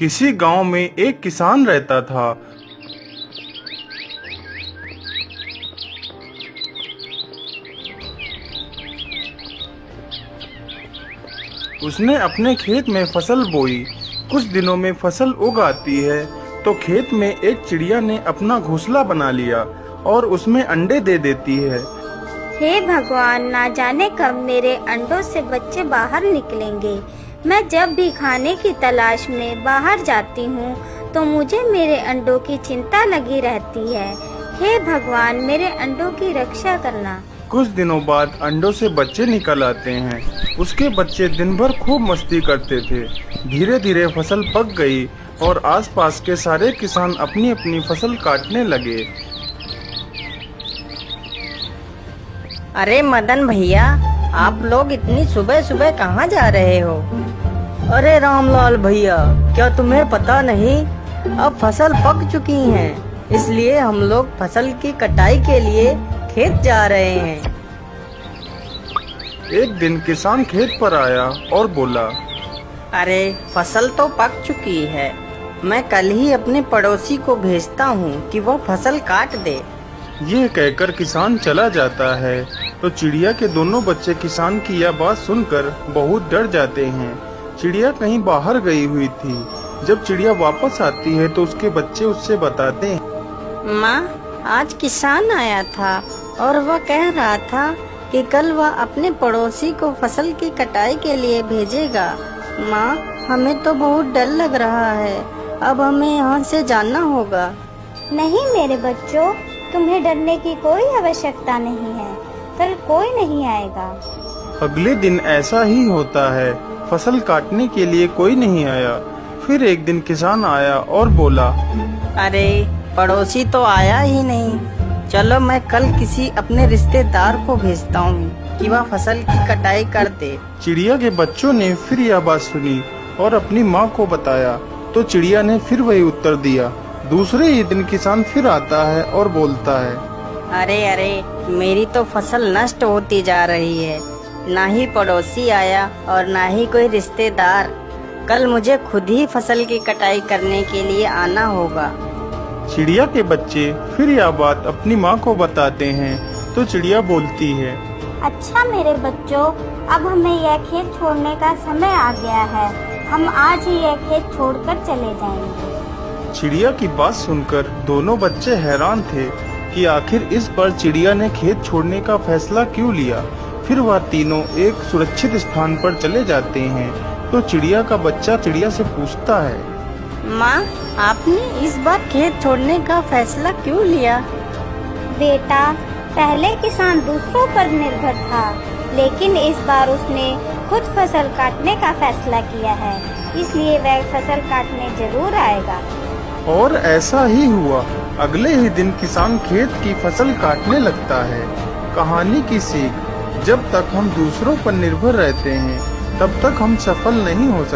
किसी गांव में एक किसान रहता था। उसने अपने खेत में फसल बोई। कुछ दिनों में फसल उग आती है तो खेत में एक चिड़िया ने अपना घोंसला बना लिया और उसमें अंडे दे देती है। हे भगवान, ना जाने कब मेरे अंडों से बच्चे बाहर निकलेंगे। मैं जब भी खाने की तलाश में बाहर जाती हूँ तो मुझे मेरे अंडों की चिंता लगी रहती है। हे भगवान, मेरे अंडों की रक्षा करना। कुछ दिनों बाद अंडों से बच्चे निकल आते हैं। उसके बच्चे दिन भर खूब मस्ती करते थे। धीरे धीरे फसल पक गई और आसपास के सारे किसान अपनी अपनी फसल काटने लगे। अरे मदन भैया, आप लोग इतनी सुबह सुबह कहाँ जा रहे हो? अरे रामलाल भैया, क्या तुम्हें पता नहीं, अब फसल पक चुकी है, इसलिए हम लोग फसल की कटाई के लिए खेत जा रहे हैं। एक दिन किसान खेत पर आया और बोला, अरे फसल तो पक चुकी है, मैं कल ही अपने पड़ोसी को भेजता हूँ कि वो फसल काट दे। ये कहकर किसान चला जाता है तो चिड़िया के दोनों बच्चे किसान की यह बात सुनकर बहुत डर जाते हैं। चिड़िया कहीं बाहर गई हुई थी। जब चिड़िया वापस आती है तो उसके बच्चे उससे बताते हैं, माँ, आज किसान आया था और वह कह रहा था कि कल वह अपने पड़ोसी को फसल की कटाई के लिए भेजेगा। माँ, हमें तो बहुत डर लग रहा है, अब हमें यहाँ से जाना होगा। नहीं मेरे बच्चों, तुम्हें डरने की कोई आवश्यकता नहीं है, कल कोई नहीं आएगा। अगले दिन ऐसा ही होता है। फसल काटने के लिए कोई नहीं आया। फिर एक दिन किसान आया और बोला, अरे पड़ोसी तो आया ही नहीं, चलो मैं कल किसी अपने रिश्तेदार को भेजता हूँ कि वह फसल की कटाई कर दे। चिड़िया के बच्चों ने फिर यह बात सुनी और अपनी माँ को बताया तो चिड़िया ने फिर वही उत्तर दिया। दूसरे ही दिन किसान फिर आता है और बोलता है, अरे अरे, मेरी तो फसल नष्ट होती जा रही है, ना ही पड़ोसी आया और ना ही कोई रिश्तेदार। कल मुझे खुद ही फसल की कटाई करने के लिए आना होगा। चिड़िया के बच्चे फिर यह बात अपनी माँ को बताते हैं तो चिड़िया बोलती है, अच्छा मेरे बच्चों, अब हमें यह खेत छोड़ने का समय आ गया है। हम आज ही यह खेत छोड़कर चले जाएंगे। चिड़िया की बात सुनकर दोनों बच्चे हैरान थे कि आखिर इस बार चिड़िया ने खेत छोड़ने का फैसला क्यों लिया। फिर वह तीनों एक सुरक्षित स्थान पर चले जाते हैं तो चिड़िया का बच्चा चिड़िया से पूछता है, माँ, आपने इस बार खेत छोड़ने का फैसला क्यों लिया? बेटा, पहले किसान दूसरों पर निर्भर था, लेकिन इस बार उसने खुद फसल काटने का फैसला किया है, इसलिए वह फसल काटने जरूर आएगा। और ऐसा ही हुआ। अगले ही दिन किसान खेत की फसल काटने लगता है। कहानी की सीख, जब तक हम दूसरों पर निर्भर रहते हैं तब तक हम सफल नहीं हो सकते।